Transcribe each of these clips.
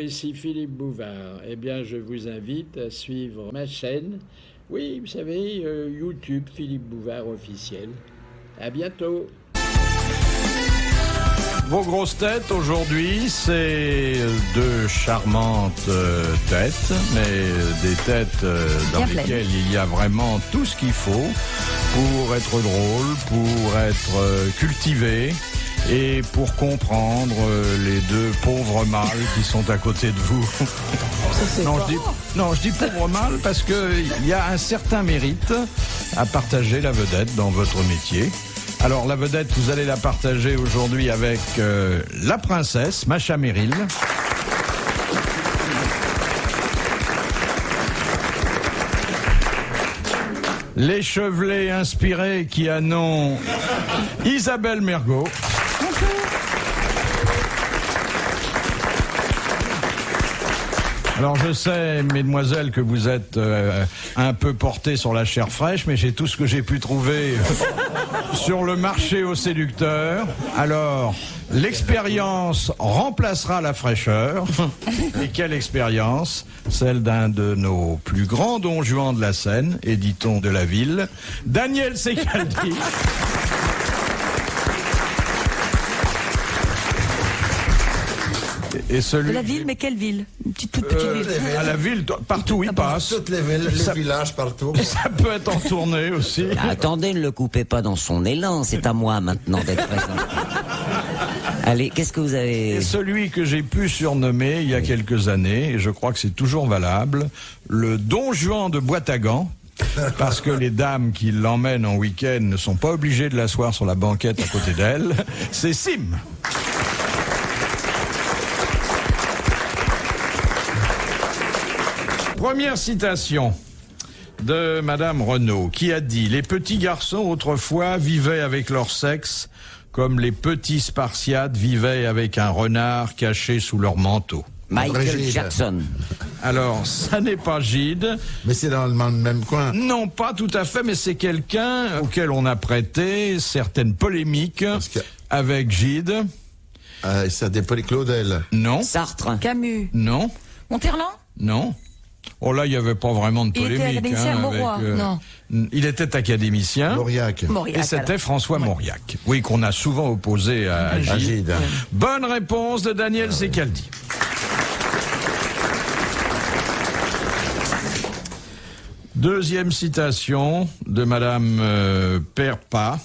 ici Philippe Bouvard. Eh bien, je vous invite à suivre ma chaîne. Oui, vous savez, YouTube Philippe Bouvard officiel. À bientôt. Vos grosses têtes aujourd'hui, c'est deux charmantes têtes, mais des têtes dans lesquelles il y a vraiment tout ce qu'il faut pour être drôle, pour être cultivé et pour comprendre les deux pauvres mâles qui sont à côté de vous. Non, je dis pauvres mâles parce qu'il y a un certain mérite à partager la vedette dans votre métier. Alors la vedette, vous allez la partager aujourd'hui avec la princesse, Macha Merrill. L'échevelée inspirée qui a nom Isabelle Mergo. Alors je sais, mesdemoiselles, que vous êtes un peu portées sur la chair fraîche, mais j'ai tout ce que j'ai pu trouver sur le marché aux séducteurs. Alors, l'expérience remplacera la fraîcheur. Et quelle expérience? Celle d'un de nos plus grands Don Juan de la Seine, et dit-on de la ville, Daniel Secaldi. Et celui... De la ville, mais quelle ville? Une toute petite ville. À la ville, partout où il passe. Toutes les villes, les villages, partout. Ça peut être en tournée aussi. Attendez, ne le coupez pas dans son élan, c'est à moi maintenant d'être présent. Allez, qu'est-ce que vous avez... Et celui que j'ai pu surnommer il y a quelques années, et je crois que c'est toujours valable, le Don Juan de Boîte-à-Gants, parce que les dames qui l'emmènent en week-end ne sont pas obligées de l'asseoir sur la banquette à côté d'elle, c'est Sim. Première citation de Madame Renaud, qui a dit « Les petits garçons autrefois vivaient avec leur sexe comme les petits Spartiates vivaient avec un renard caché sous leur manteau. » Michael Jackson. Alors, ça n'est pas Gide. Mais c'est dans le même coin. Non, pas tout à fait, mais c'est quelqu'un auquel on a prêté certaines polémiques avec Gide. Ça dépend de Claudel. Non. Sartre. Camus. Non. Monterland. Non. Oh là, il n'y avait pas vraiment de polémique. Il était académicien, Mauroy. Non. Il était académicien. Mauriac. Et c'était François Mauriac. Oui, qu'on a souvent opposé à Gide. Bonne réponse de Daniel Secaldi. Deuxième citation de Madame Perpa,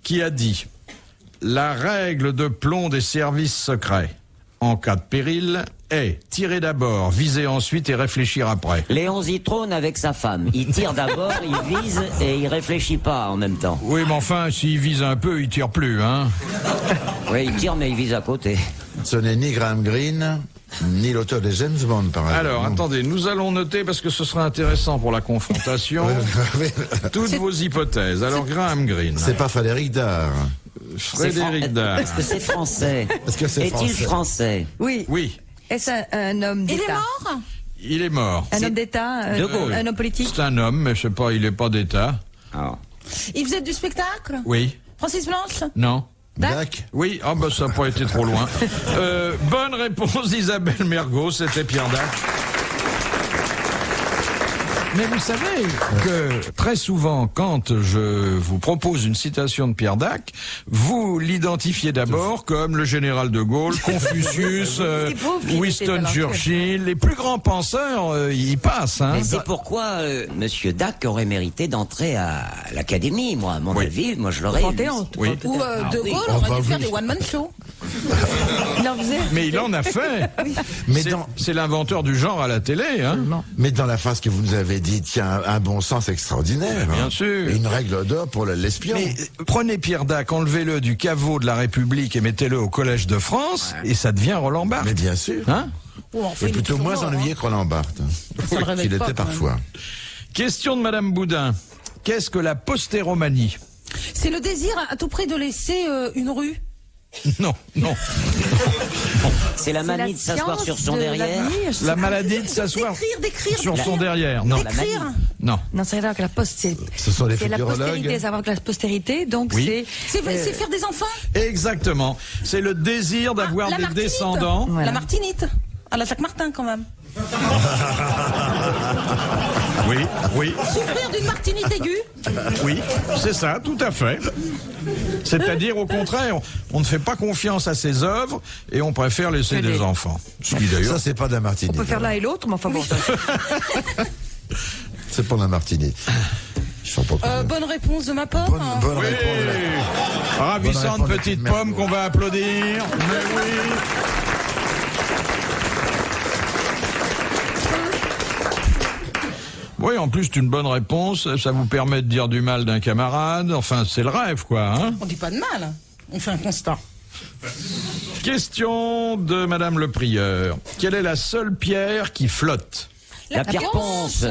qui a dit « La règle de plomb des services secrets, en cas de péril, est tirer d'abord, viser ensuite et réfléchir après. » Léon Zitrone avec sa femme. Il tire d'abord, il vise et il réfléchit pas en même temps. Oui, mais enfin, s'il vise un peu, il tire plus, hein. Oui, il tire mais il vise à côté. Ce n'est ni Graham Greene, ni l'auteur de James Bond, par exemple. Alors, attendez, nous allons noter, parce que ce sera intéressant pour la confrontation, toutes vos hypothèses. Alors, Graham Greene. C'est pas Frédéric Dard. Frédéric Dard. Est-ce que c'est français? Est-ce que c'est Est-il français? Oui. Oui. Est-ce un homme d'État? Il est mort? Il est mort. Un homme d'État? De Gaulle. Un homme politique? C'est un homme, mais je sais pas, il est pas d'État. Ah. Il faisait du spectacle? Oui. Francis Blanche? Non. Dac. Oui, ah bah ça n'a pas été trop loin. Bonne réponse d'Isabelle Mergo, c'était Pierre Dac. Mais vous savez que très souvent, quand je vous propose une citation de Pierre Dac, vous l'identifiez d'abord comme le général de Gaulle, Confucius, Winston Churchill, les plus grands penseurs, y passent. Hein. Mais c'est pourquoi Monsieur Dac aurait mérité d'entrer à l'Académie, moi, à mon avis, moi je l'aurais. Au Panthéon. Oui. Ou De Gaulle aurait dû faire des one-man shows. Il en faisait. Mais il en a fait. Mais C'est l'inventeur du genre à la télé. Hein. mais dans la phrase que vous nous avez dite, il y a un bon sens extraordinaire. Bien sûr. Et une règle d'or pour l'espion. Mais prenez Pierre Dac, enlevez-le du caveau de la République et mettez-le au Collège de France, et ça devient Roland Barthes. Mais bien sûr. Hein? C'est plutôt moins ennuyé que Roland Barthes. Qu'il était parfois. Question de Madame Boudin. Qu'est-ce que la postéromanie? C'est le désir à tout prix de laisser une rue. Non, non. C'est la manie de s'asseoir sur son derrière. La maladie de s'asseoir D'écrire. sur son derrière. Non. D'écrire. Non. Non, c'est vrai que la poste, Ce sont les c'est la postérité, futurologues. savoir que la postérité, donc Oui. C'est faire des enfants. Exactement. C'est le désir d'avoir la des Martinite. descendants. Voilà. La Martinite. À la Jacques Martin, quand même. Oui, oui, Souffrir d'une martinite aiguë. oui, c'est ça, tout à fait. C'est-à-dire, au contraire, on ne fait pas confiance à ses œuvres et on préfère laisser des enfants. Ce qui d'ailleurs... Ça, c'est pas de la Martinique. On peut faire l'un et l'autre, mais enfin bon. C'est pas de la Martinique. Ils sont pas Bonne réponse de ma part. bonne Oui, réponse. ravissante Bonne réponse, petite merde. pomme qu'on va applaudir. Mais oui. Oui, en plus, c'est une bonne réponse. Ça vous permet de dire du mal d'un camarade. Enfin, c'est le rêve, quoi. Hein. On dit pas de mal. On fait un constat. Question de Madame le Prieur. Quelle est la seule pierre qui flotte? La pierre ponce.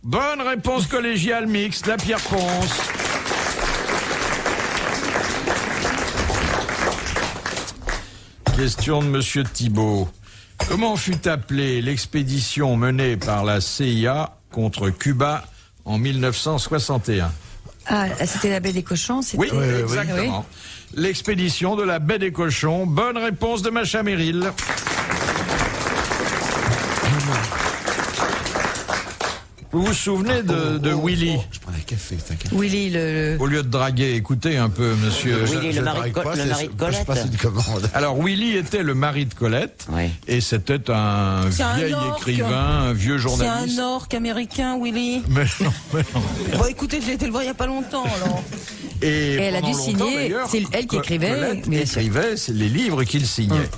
Bonne réponse collégiale mixte, la pierre ponce. Question de Monsieur Thibault. Comment fut appelée l'expédition menée par la CIA contre Cuba en 1961? Ah, c'était la baie des cochons, c'était... Oui, exactement. L'expédition de la baie des cochons. Bonne réponse de Macha Merrill. Vous vous souvenez de Willy? Je prends un café, t'inquiète. Willy, le... Au lieu de draguer, écoutez un peu, monsieur. Willy, le mari de Je passe Colette. une commande. Alors, Willy était le mari de Colette, Oui. et c'était un C'est un vieil orque. écrivain, un vieux C'est journaliste. un orque américain, Willy. Mais non, mais non. Bon, écoutez, j'ai été le voir il y a pas longtemps, alors. Et elle a pendant dû longtemps, signer, d'ailleurs, c'est elle qui écrivait, Colette bien sûr. écrivait c'est les livres qu'il signait.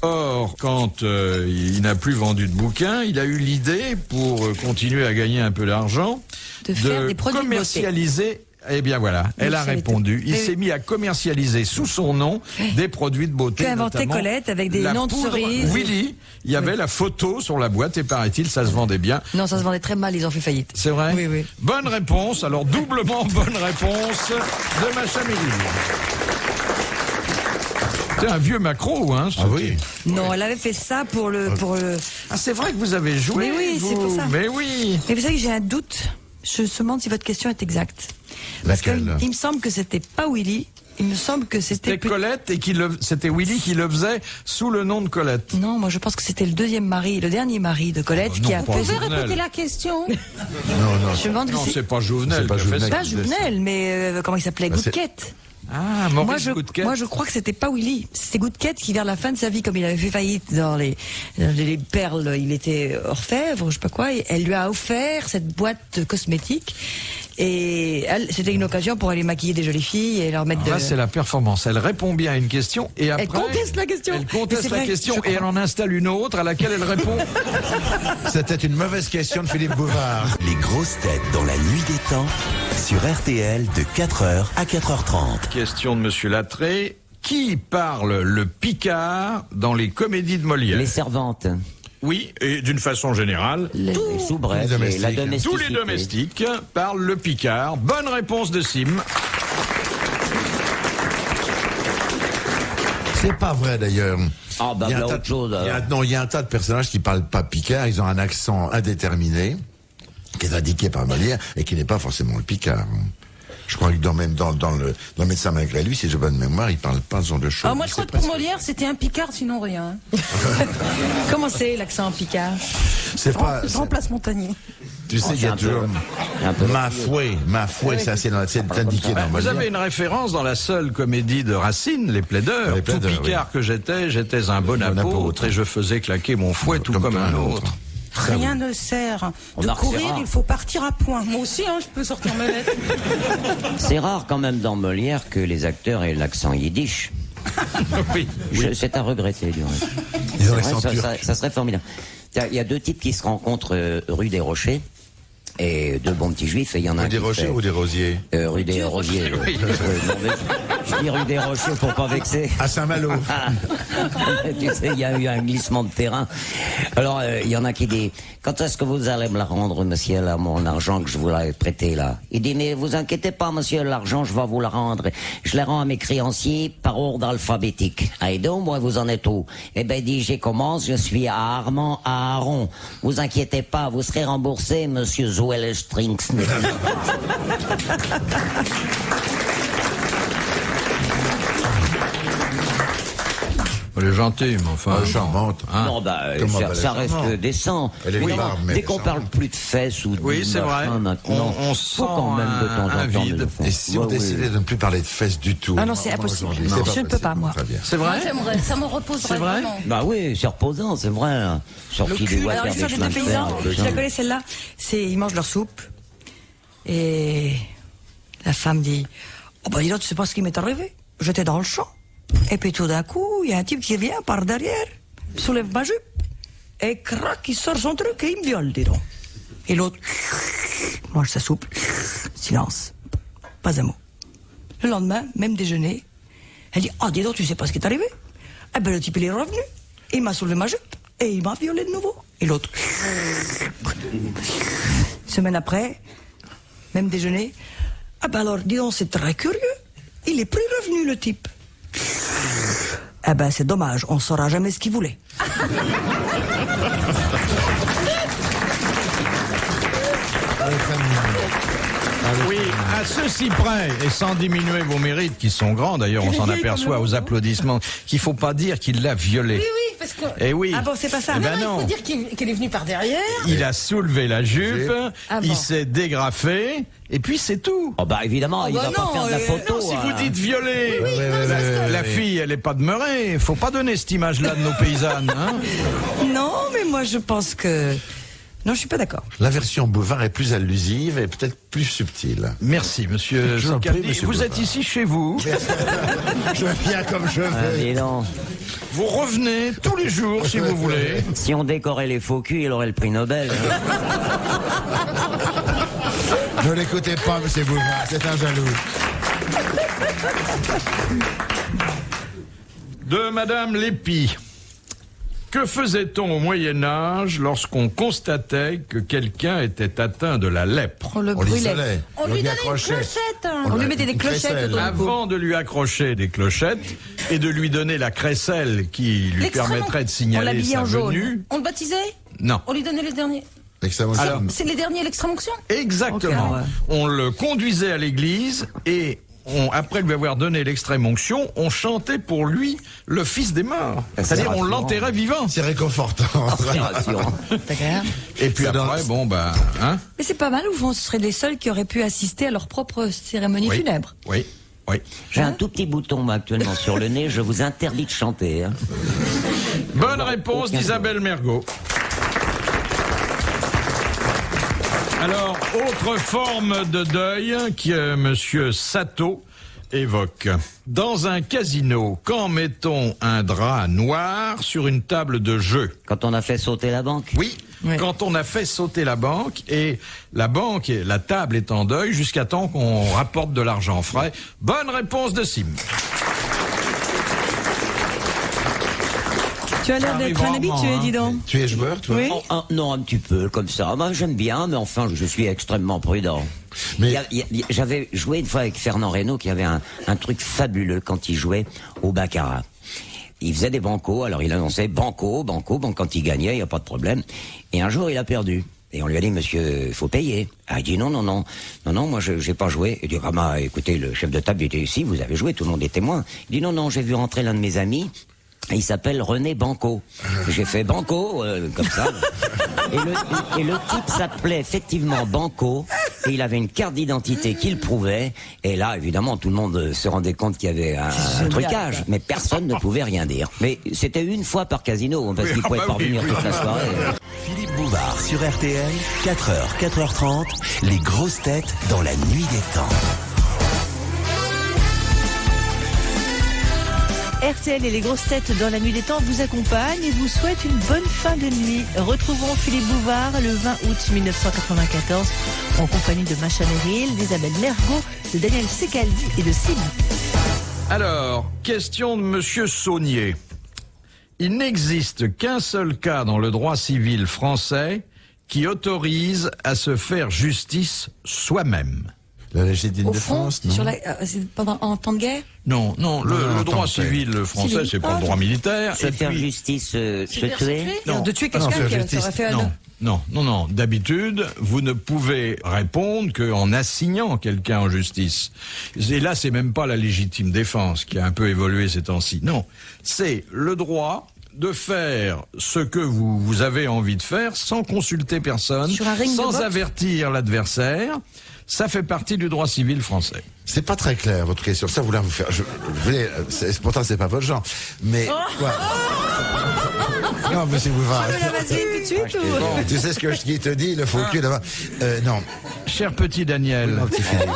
Or, quand il n'a plus vendu de bouquins, il a eu l'idée, pour continuer à gagner un peu d'argent, De faire des produits de beauté. commercialiser. Eh bien voilà, elle a ça, répondu. Il mais s'est mis à commercialiser sous son nom des produits de beauté. Que inventait notamment Colette avec des la noms de poudre cerises. Willy, il y avait la photo sur la boîte et paraît-il, ça se vendait bien. Non, ça se vendait très mal, ils ont fait faillite. C'est vrai? Oui, oui. Bonne réponse, alors doublement bonne réponse de Macha Merrill. C'est un vieux macro, hein? Ah oui. Non, elle avait fait ça pour le... Ah, c'est vrai que vous avez joué. Mais oui, vous. c'est pour ça. Mais oui. Mais vous savez que j'ai un doute. Je me demande si votre question est exacte. Parce que Laquelle? il me semble que c'était pas Willy. Il me semble que c'était... C'était Colette et c'était Willy qui le faisait sous le nom de Colette. Non, moi je pense que c'était le deuxième mari, le dernier mari de Colette Oh, qui non, a pas fait... Vous pouvez Jouvenel. répéter la question? Non, non. Je me demande Non, que c'est pas Jouvenel. C'est pas qui a fait Jouvenel. ça. pas Jouvenel, mais comment il s'appelait? Bah, c'est- Goudquette. Ah, Moi Maurice Goudquet. moi je crois que c'était pas Willy, c'était Goudquette qui vers la fin de sa vie, comme il avait fait faillite dans les perles, il était orfèvre, je sais pas quoi, et elle lui a offert cette boîte de cosmétiques et c'était une occasion pour aller maquiller des jolies filles et leur mettre de... Là, c'est la performance. Elle répond bien à une question et après. Elle conteste la question. Elle Mais conteste c'est la vrai, question je et elle en installe une autre à laquelle elle répond. C'était une mauvaise question de Philippe Bouvard. Les grosses têtes dans la nuit des temps sur RTL de 4h à 4h30. Question de Monsieur Lattré. Qui parle le Picard dans les comédies de Molière? Les servantes. Oui, et d'une façon générale, Les soubrettes, Les la domestiques. domesticité. tous les domestiques parlent le Picard. Bonne réponse de Sim. C'est pas vrai d'ailleurs. Ah, bah, Il y a un là, tas autre de- chose, il y a- alors. non, il y a un tas de personnages qui parlent pas picard, ils ont un accent indéterminé, qui est indiqué par Molière, et qui n'est pas forcément le picard. Je crois que même dans le Médecin malgré lui, si j'ai bonne mémoire, il parle pas ce genre de choses. Ah, moi, je crois que pour Molière, c'était un Picard, sinon rien. Comment c'est l'accent picard? C'est pas. Je remplace Montagnier. Tu sais, il y a toujours. un peu- Ma fouet, ça c'est indiqué dans Vous Molière. avez une référence dans la seule comédie de Racine, Les Plaideurs. Les Plaideurs, tout Picard que j'étais un bon Bon apôtre apôtre. et je faisais claquer mon fouet tout comme un autre. Rien ne sert. On De a courir, Serra. il faut partir à point. Moi aussi, hein, je peux sortir mes lettres. C'est rare quand même dans Molière que les acteurs aient l'accent yiddish. Oui. C'est à regretter, du reste. Ils ont Ouais, l'accent turc. ça serait formidable. Il y a deux types qui se rencontrent rue des Rochers, et deux bons petits juifs, et il y en a un Des qui rochers fait- ou des rosiers? Rue des Rosiers. Non, mais je dis rue des Rochers pour pas vexer. À Saint-Malo. Tu sais, il y a eu un glissement de terrain. Alors, il y en a qui dit, quand est-ce que vous allez me la rendre, monsieur, là, mon argent que je vous l'ai prêté, là? Il dit, mais vous inquiétez pas, monsieur, l'argent, je vais vous la rendre. Je les rends à mes créanciers par ordre alphabétique. Ah, et donc, moi, vous en êtes où? Eh ben, dit, j'ai commence, je suis à Armand, à Aaron. Vous inquiétez pas, vous serez remboursé, monsieur Zwellestrings. Elle est gentille, mais enfin... Charmante. Hein. Non, bah, Comment ça, elle est ça reste charmante. décent. Elle est Mais bizarre, mais dès elle est qu'on parle charmante. plus de fesses ou de Oui, c'est vrai. machin, maintenant, On faut sent quand même de temps en un temps. vide. mais enfin, Et si on ouais, décidait de ne plus parler de fesses du tout? Ah non, c'est impossible. aujourd'hui, Non, c'est je ne peux possible. pas, moi. Très bien. C'est Moi, vrai? j'aimerais, ça me reposerait C'est vrai vraiment. Bah oui, c'est reposant, c'est vrai. Hein. Sorti des Alors water, l'histoire des des deux chemins de fer, paysans, des je la gens. connais celle-là. C'est ils mangent leur soupe et la femme dit oh bah dis donc tu sais pas ce qui m'est arrivé. J'étais dans le champ et puis tout d'un coup il y a un type qui vient par derrière, soulève ma jupe et crac il sort son truc et il me viole dis donc. Et l'autre mange sa soupe, silence, pas un mot. Le lendemain même déjeuner, elle dit oh dis donc tu sais pas ce qui est arrivé. Eh ben le type il est revenu, il m'a soulevé ma jupe. Et il m'a violé de nouveau. Et l'autre. Semaine après, même déjeuner. Ah ben alors, dis donc, c'est très curieux. Il est plus revenu, le type. Ah ben c'est dommage, on saura jamais ce qu'il voulait. Oui, à ceci près, et sans diminuer vos mérites qui sont grands, d'ailleurs on s'en aperçoit aux applaudissements, qu'il faut pas dire qu'il l'a violée. Oui, oui, parce que... Eh oui. Ah bon, c'est pas ça. Eh ben Il non. faut dire qu'elle est venue par derrière. Il a soulevé la jupe, Ah il bon. s'est dégrafé, et puis c'est tout. Oh bah évidemment, il bah va pas non, faire de la photo. Non, si vous hein. dites violer, la fille, elle est pas demeurée. Faut pas donner cette image-là de nos paysannes. Hein. Non, mais moi je pense que... Non, je suis pas d'accord. La version Bouvard est plus allusive et peut-être plus subtile. Merci, monsieur Je vous en prie, Sicaldi. monsieur Vous Bouvard. êtes ici chez vous. Je viens comme je Ah, veux. dis donc. Vous revenez tous les jours si vous voulez. Si on décorait les faux culs, il aurait le prix Nobel. hein. Ne l'écoutez pas, monsieur Bouvard, c'est un jaloux. De Madame Lépie. Que faisait-on au Moyen-Âge lorsqu'on constatait que quelqu'un était atteint de la lèpre? On le On brûlait. l'isolait. On lui donnait une accrochait. clochette. On lui mettait des Une clochettes crécelle. autour du cou. Avant de lui accrocher des clochettes et de lui donner la crécelle qui lui L'extrême- permettrait de On signaler l'habillait sa en jaune. venue. On le baptisait. Non. On lui donnait les derniers. Extrêmement Alors, C'est les derniers à l'extrême-onction. Exactement. Ok, ouais. On le conduisait à l'église et après lui avoir donné l'extrême onction, on chantait pour lui le fils des morts. C'est-à-dire on rassurant. l'enterrait vivant. C'est réconfortant. C'est rassurant. D'accord. Et puis Ça après, donne- bon bah, hein? Mais c'est pas mal, au fond, ce seraient les seuls qui auraient pu assister à leur propre cérémonie Oui. funèbre. Oui, oui. J'ai un tout petit bouton moi, actuellement sur le nez, je vous interdis de chanter. Hein. Bonne réponse d'Isabelle Mergot. Alors, autre forme de deuil que Monsieur Sato évoque. Dans un casino, quand met-on un drap noir sur une table de jeu? Quand on a fait sauter la banque. Oui, Oui. quand on a fait sauter la banque et la table est en deuil jusqu'à temps qu'on rapporte de l'argent frais. Bonne réponse de Sim. Tu as l'air d'être un Arrive habitué, rarement, dis donc. Tu es joueur, toi? Oui. Oh, non, un petit peu comme ça. Moi, j'aime bien, mais enfin, je suis extrêmement prudent. Mais- J'avais joué une fois avec Fernand Reynaud qui avait un truc fabuleux quand il jouait au baccarat. Il faisait des bancos, alors il annonçait banco, banco, bon, quand il gagnait, il n'y a pas de problème. Et un jour, il a perdu. Et on lui a dit, monsieur, il faut payer. Ah, il dit, non, moi, j'ai pas joué. Il dit, ah, bah, écoutez, le chef de table était ici, vous avez joué, tout le monde est témoin. Il dit, non, j'ai vu rentrer l'un de mes amis. Il s'appelle René Banco. J'ai fait Banco, comme ça. Et le type s'appelait effectivement Banco. Et il avait une carte d'identité qui le prouvait. Et là, évidemment, tout le monde se rendait compte qu'il y avait un génial, trucage. ça. Mais personne ne pouvait rien dire. Mais c'était une fois par casino, parce Oui, qu'il ah pouvait bah pas oui, revenir oui. toute la soirée. Philippe Bouvard sur RTL, 4h, 4h30, les grosses têtes dans la nuit des temps. RTL et les grosses têtes dans la nuit des temps vous accompagnent et vous souhaitent une bonne fin de nuit. Retrouvons Philippe Bouvard le 20 août 1994 en compagnie de Macha Merrill, d'Isabelle Mergot, de Daniel Secaldi et de Sim. Alors, question de Monsieur Saunier. Il n'existe qu'un seul cas dans le droit civil français qui autorise à se faire justice soi-même. La légitime Au fond, défense, non? sur c'est en temps de guerre. Non, le droit attends, civil français, Civil. c'est pas le droit militaire. Se Et faire puis- justice, se faire se tuer. tuer Non. De tuer Ah non, quelqu'un faire qui justice, aurait fait un... Non, Non. D'habitude, vous ne pouvez répondre qu'en assignant quelqu'un en justice. Et là, c'est même pas la légitime défense qui a un peu évolué ces temps-ci. Non, c'est le droit de faire ce que vous avez envie de faire sans consulter personne, Sur un ring de sans boxe avertir l'adversaire. Ça fait partie du droit civil français. C'est pas très clair votre question. Ça, vous voulez vous faire. Pourtant, c'est pas votre genre. Mais quoi Non, monsieur Bouvard. Vas-y, tout de suite. Bon, tu sais ce que je te dis, le faux cul là-bas. Non. Cher petit Daniel, Non, petit Philippe.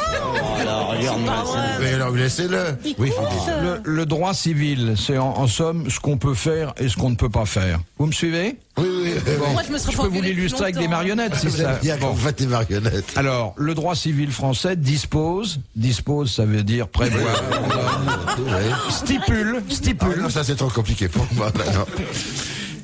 Mais alors, laissez-le. Oui, Philippe. le droit civil, c'est en somme ce qu'on peut faire et ce qu'on ne peut pas faire. Vous me suivez? Oui. Bon, Moi, je me serais je pas peux vous engueulée l'illustrer avec depuis des longtemps. marionnettes, si Vous ça. aimez bien quand Bon. vous faites des marionnettes. Alors, le droit civil français dispose, ça veut dire prévoir, stipule Non, ça c'est trop compliqué pour moi. Non.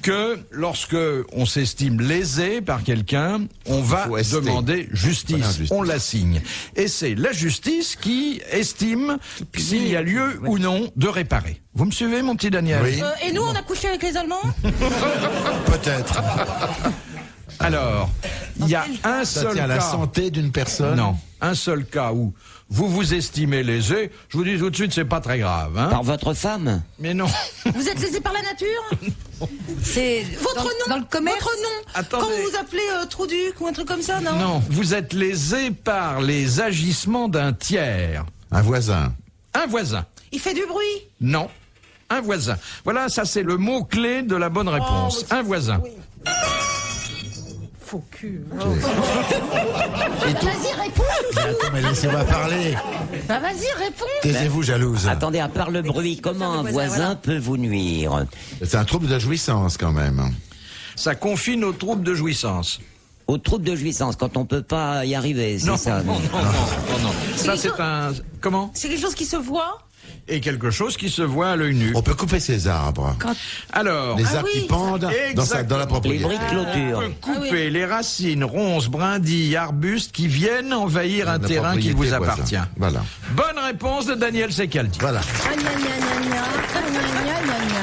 que lorsque on s'estime lésé par quelqu'un, on va Faut ester. demander justice. Voilà, justice. On l'assigne. Et c'est la justice qui estime s'il y a lieu ou non de réparer. Vous me suivez, mon petit Daniel? Oui. Et nous, on a couché avec les Allemands? Peut-être. Alors, il y a un Ça seul tient à la cas. santé d'une personne. Non, un seul cas où vous vous estimez lésé. Je vous dis tout de suite, c'est pas très grave, hein. Par votre femme? Mais non. Vous êtes lésé par la nature? C'est Votre nom? dans le commerce. Votre nom? Attendez. Quand vous vous appelez Trouduc ou un truc comme ça, non? Non, vous êtes lésé par les agissements d'un tiers. Un voisin. Un voisin. Il fait du bruit? Non. Un voisin. Voilà, ça c'est le mot-clé de la bonne réponse. Un voisin. Faux cul. Vas-y, réponds. Attends, mais laissez-moi parler. Bah vas-y, réponds. Taisez-vous, jalouse. Attendez, à part le bruit, comment un voisin peut vous nuire? C'est un trouble de jouissance quand même. Ça confine aux troubles de jouissance. Aux troubles de jouissance, quand on peut pas y arriver, c'est Non, ça? non. Ça c'est un... Comment? C'est quelque chose qui se voit? Et quelque chose qui se voit à l'œil nu. On peut couper ces arbres. Alors, Les Ah arbres oui, qui pendent dans la Les propriété. briques clôture. on peut couper les racines, ronces, brindilles, arbustes qui viennent envahir un La terrain qui propriété vous voisin. appartient. Voilà. Bonne réponse de Daniel Secaldi. Voilà. Ah, gna, gna, gna, gna. Ah, gna, gna, gna, gna.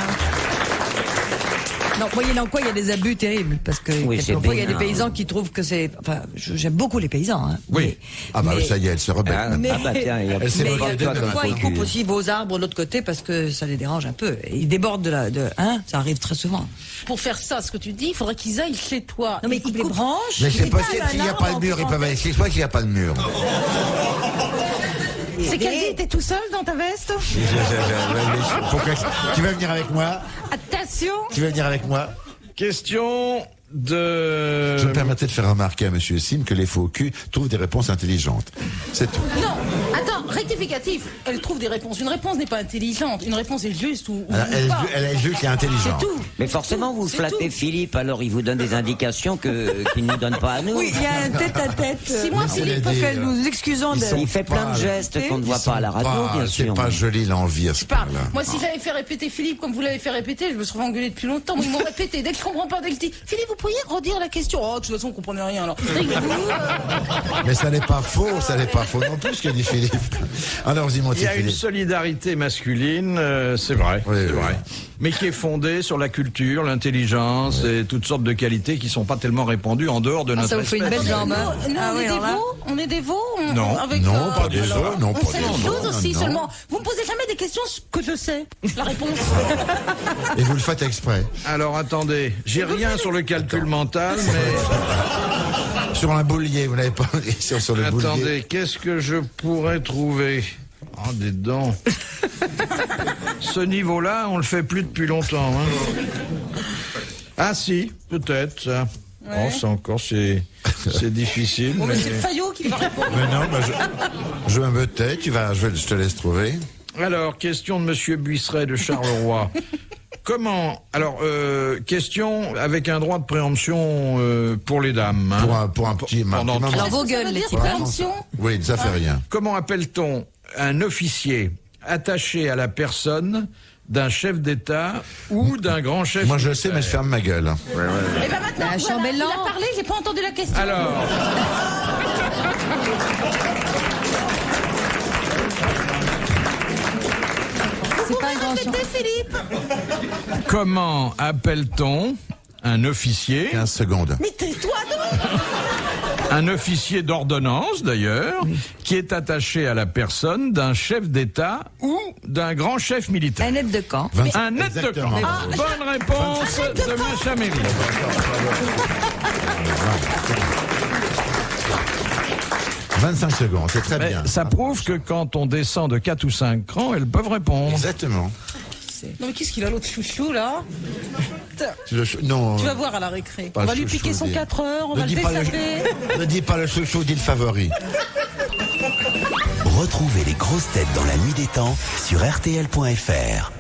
Non, moyennant quoi, il y a des abus terribles. Parce que Oui, c'est quelquefois, il y a des bénin. paysans qui trouvent que c'est. Enfin, j'aime beaucoup les paysans. Hein. Oui. Ah bah mais- ça y est, elle se rebelle. Ah, maintenant. ah bah tiens, il y a Elle s'est Mais moquée d'elle, quelquefois, comme un ils faux coupent cul. aussi vos arbres de l'autre côté parce que ça les dérange un peu. Et ils débordent ça arrive très souvent. Pour faire ça, ce que tu dis, il faudrait qu'ils aillent chez toi. Non, mais ils coupent les branches. Mais c'est ils possible coupent qu'il n'y a un pas de arbre mur, ils en- peuvent aller. C'est toi qu'il n'y a pas de mur. C'est qu'elle dit, t'es tout seul dans ta veste? Tu vas venir avec moi? Attention! Tu vas venir avec moi? Question de... Je me permettais de faire remarquer à Monsieur Sim que les faux culs trouvent des réponses intelligentes. C'est tout. Non, attends, rectificatif. Elle trouve des réponses. Une réponse n'est pas intelligente. Une réponse est juste ou pas. Elle est juste et intelligente. C'est tout. Mais forcément, vous C'est flattez tout. Philippe, alors il vous donne des indications qu'il ne nous donne pas à nous. Oui, il y a un tête-à-tête. Si moi, Mais Philippe, c'est des- Nous excusons de. Il fait plein de gestes qu'on ne voit pas à la radio, bien C'est sûr. pas joli l'envie à ce je parle. point-là. Moi, si j'avais fait répéter Philippe comme vous l'avez fait répéter, je me serais engueulé depuis longtemps. Ils m'ont répété. Dès que je comprends pas, dès que je dis Philippe, vous pourriez redire la question. Oh, de toute façon, on comprenait rien alors. Mais ça n'est pas faux non plus ce que dit Philippe. Alors, vas-y, mon Il petit y a une Philippe. solidarité masculine, c'est vrai, Oui, c'est oui. vrai. Mais qui est fondée sur la culture, l'intelligence et toutes sortes de qualités qui sont pas tellement répandues en dehors de notre Ça vous fait une espèce. belle jambe. Hein. Nous, Ah on oui, est des alors là. veaux. On est des veaux. Non. Avec, Non, pas des alors, veaux, non, on pas sait des les veaux, choses aussi non. seulement. Vous me posez jamais des questions que je sais. La réponse. Et vous le faites exprès. Alors attendez, j'ai rien sur le calcul mental, mais Sur un boulier, vous n'avez pas sur le boulier. attendez, qu'est-ce que je pourrais trouver? Oh, des dents. Ce niveau-là, on le fait plus depuis longtemps. Hein. Ah si, peut-être ça. Oh, c'est encore, c'est difficile. Bon, mais mais- c'est Fayot qui va répondre. Mais non, bah, je me tais, je te laisse trouver. Alors, question de Monsieur Buisseret de Charleroi. Comment? Alors, question avec un droit de préemption pour les dames. Hein. Pour un petit Pendant moment. Dans vos Ça veut gueules, les dire types. préemption. Oui, ça fait rien. Comment appelle-t-on un officier attaché à la personne d'un chef d'État ou d'un grand chef Moi je le sais, mais je ferme ma gueule. Et ben maintenant, Un voilà, chambellan. il a parlé, j'ai pas entendu la question. Alors, C'est pas un grand champ. Répétez, Philippe. comment appelle-t-on un officier 15 secondes. Mais tais-toi, Un officier d'ordonnance, d'ailleurs, qui est attaché à la personne d'un chef d'État ou d'un grand chef militaire. Un aide de camp. Un aide de camp. Exactement. Bonne réponse de Macha Meryl. 25 secondes, c'est très Mais bien. ça prouve que quand on descend de 4 ou 5 crans, elles peuvent répondre. Exactement. Non mais qu'est-ce qu'il a l'autre chouchou là? Non. Tu vas voir à la récré. Pas On va le lui chouchou, piquer son dis. 4 heures, on Ne va le dis pas le- dessaper. Ne dis pas le chouchou, dis le favori. Retrouvez les grosses têtes dans la nuit des temps sur RTL.fr.